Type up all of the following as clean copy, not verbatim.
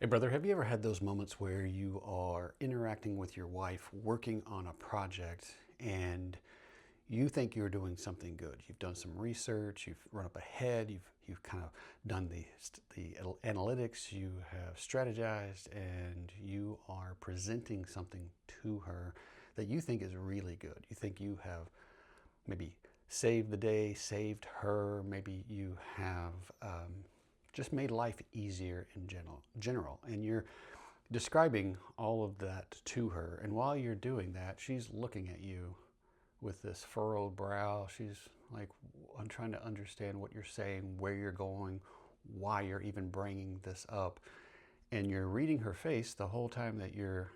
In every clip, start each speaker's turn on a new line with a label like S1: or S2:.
S1: Hey brother, have you ever had those moments where you are interacting with your wife, working on a project, and you think you're doing something good? You've done some research, you've run up ahead, you've kind of done the analytics, you have strategized, and you are presenting something to her that you think is really good. You think you have maybe saved the day, saved her, maybe you have just made life easier in general. And you're describing all of that to her. And while you're doing that, she's looking at you with this furrowed brow. She's like, I'm trying to understand what you're saying, where you're going, why you're even bringing this up. And you're reading her face the whole time that you're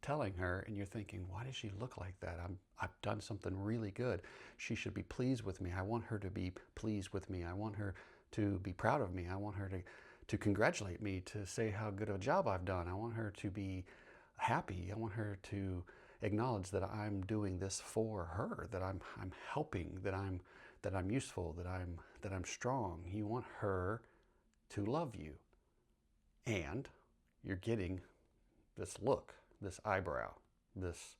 S1: telling her, and you're thinking, why does she look like that? I've done something really good. She should be pleased with me. I want her to be pleased with me. I want her to be proud of me. I want her to congratulate me, to say how good of a job I've done. I want her to be happy. I want her to acknowledge that I'm doing this for her, that I'm helping, that I'm useful, that I'm strong. You want her to love you. And you're getting this look, this eyebrow, this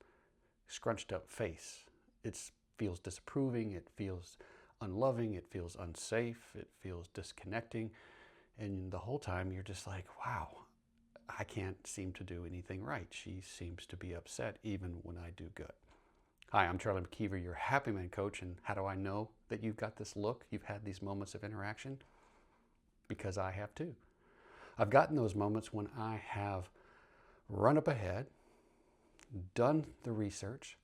S1: scrunched up face. It feels disapproving, it feels unloving, it feels unsafe, it feels disconnecting. And the whole time you're just like, wow, I can't seem to do anything right. She seems to be upset even when I do good. Hi, I'm Charlie McKeever, your Happy Man coach. And how do I know that you've got this look? You've had these moments of interaction? Because I have too. I've gotten those moments when I have run up ahead, done the research,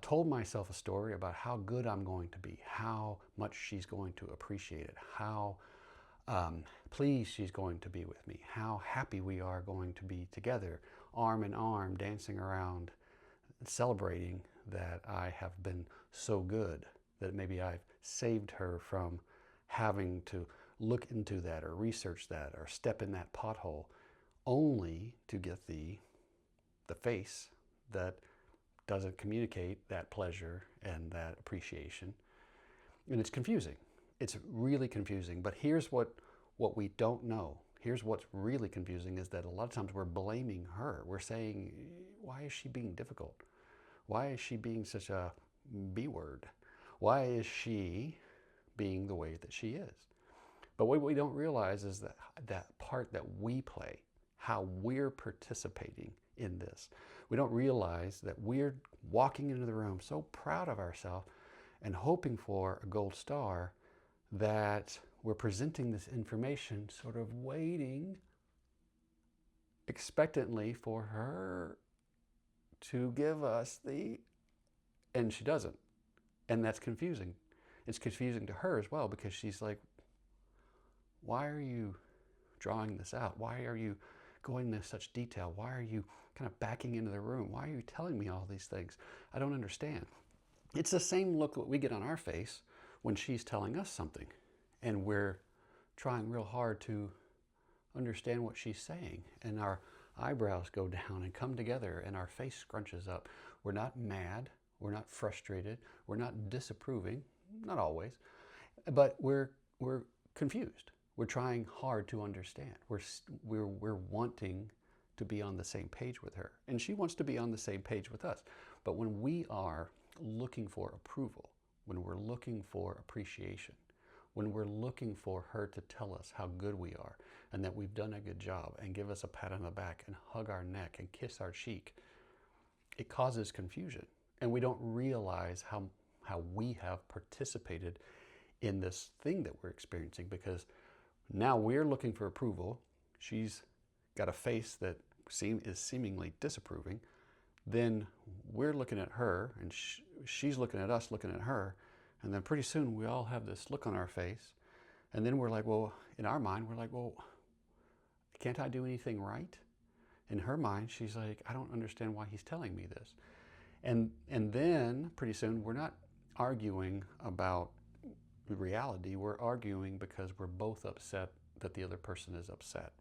S1: told myself a story about how good I'm going to be, how much she's going to appreciate it, how pleased she's going to be with me, how happy we are going to be together, arm in arm, dancing around, celebrating that I have been so good, that maybe I've saved her from having to look into that or research that or step in that pothole, only to get the face that doesn't communicate that pleasure and that appreciation. And it's confusing. It's really confusing. But here's what we don't know. Here's what's really confusing is that a lot of times we're blaming her. We're saying, why is she being difficult? Why is she being such a B word? Why is she being the way that she is? But what we don't realize is that part that we play, how we're participating in this. We don't realize that we're walking into the room so proud of ourselves and hoping for a gold star, that we're presenting this information, sort of waiting expectantly for her to give us and she doesn't. And that's confusing. It's confusing to her as well, because she's like, why are you drawing this out? Why are you going into such detail? Why are you kind of backing into the room? Why are you telling me all these things? I don't understand. It's the same look that we get on our face when she's telling us something, and we're trying real hard to understand what she's saying, and our eyebrows go down and come together and our face scrunches up. We're not mad, we're not frustrated, we're not disapproving, not always, but we're confused. We're trying hard to understand. We're wanting to be on the same page with her, and she wants to be on the same page with us. But when we are looking for approval, when we're looking for appreciation, when we're looking for her to tell us how good we are and that we've done a good job and give us a pat on the back and hug our neck and kiss our cheek, it causes confusion. And we don't realize how we have participated in this thing that we're experiencing, because now we're looking for approval. She's got a face that is seemingly disapproving. Then we're looking at her, and she's looking at us, looking at her. And then pretty soon we all have this look on our face. And then we're like, well, in our mind, we're like, well, can't I do anything right? In her mind, she's like, I don't understand why he's telling me this. And then pretty soon we're not arguing about reality. We're arguing because we're both upset that the other person is upset.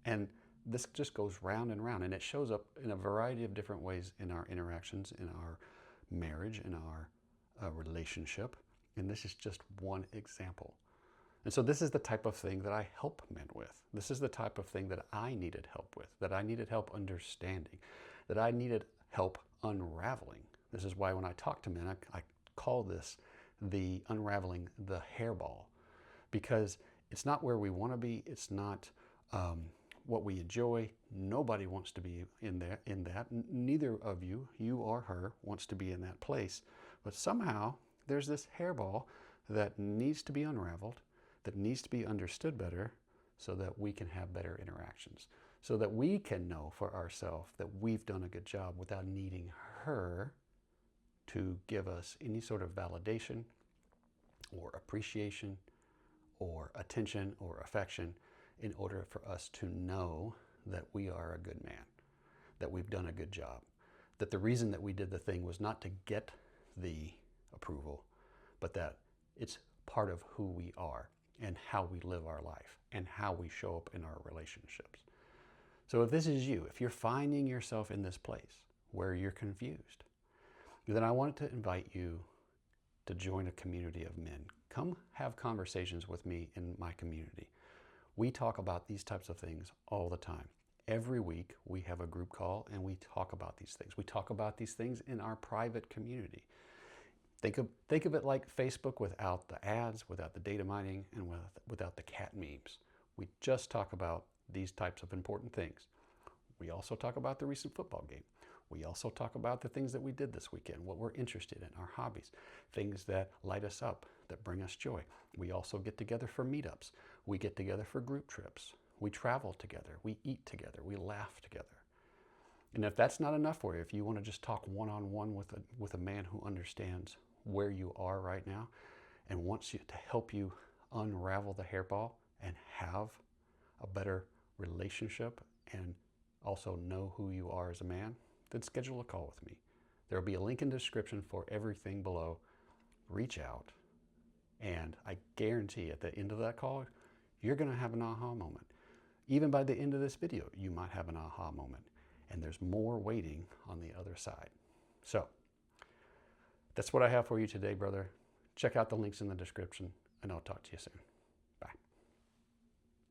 S1: And this just goes round and round, and it shows up in a variety of different ways in our interactions, in our marriage, in our relationship. And this is just one example. And so this is the type of thing that I help men with. This is the type of thing that I needed help with, that I needed help understanding, that I needed help unraveling. This is why when I talk to men, I call this the unraveling the hairball, because it's not where we want to be. It's not what we enjoy. Nobody wants to be in that. Neither of you, you or her, wants to be in that place. But somehow there's this hairball that needs to be unraveled, that needs to be understood better, so that we can have better interactions, so that we can know for ourselves that we've done a good job without needing her to give us any sort of validation or appreciation or attention or affection in order for us to know that we are a good man, that we've done a good job, that the reason that we did the thing was not to get the approval, but that it's part of who we are and how we live our life and how we show up in our relationships. So if this is you, if you're finding yourself in this place where you're confused, then I wanted to invite you to join a community of men. Come have conversations with me in my community. We talk about these types of things all the time. Every week we have a group call and we talk about these things. We talk about these things in our private community. Think of it like Facebook without the ads, without the data mining, and without the cat memes. We just talk about these types of important things. We also talk about the recent football game. We also talk about the things that we did this weekend, what we're interested in, our hobbies, things that light us up, that bring us joy. We also get together for meetups. We get together for group trips. We travel together. We eat together. We laugh together. And if that's not enough for you, if you want to just talk one-on-one with a man who understands where you are right now and wants you to help you unravel the hairball and have a better relationship and also know who you are as a man, then schedule a call with me. There will be a link in the description for everything below. Reach out, and I guarantee at the end of that call, you're going to have an aha moment. Even by the end of this video, you might have an aha moment, and there's more waiting on the other side. So that's what I have for you today, brother. Check out the links in the description, and I'll talk to you soon.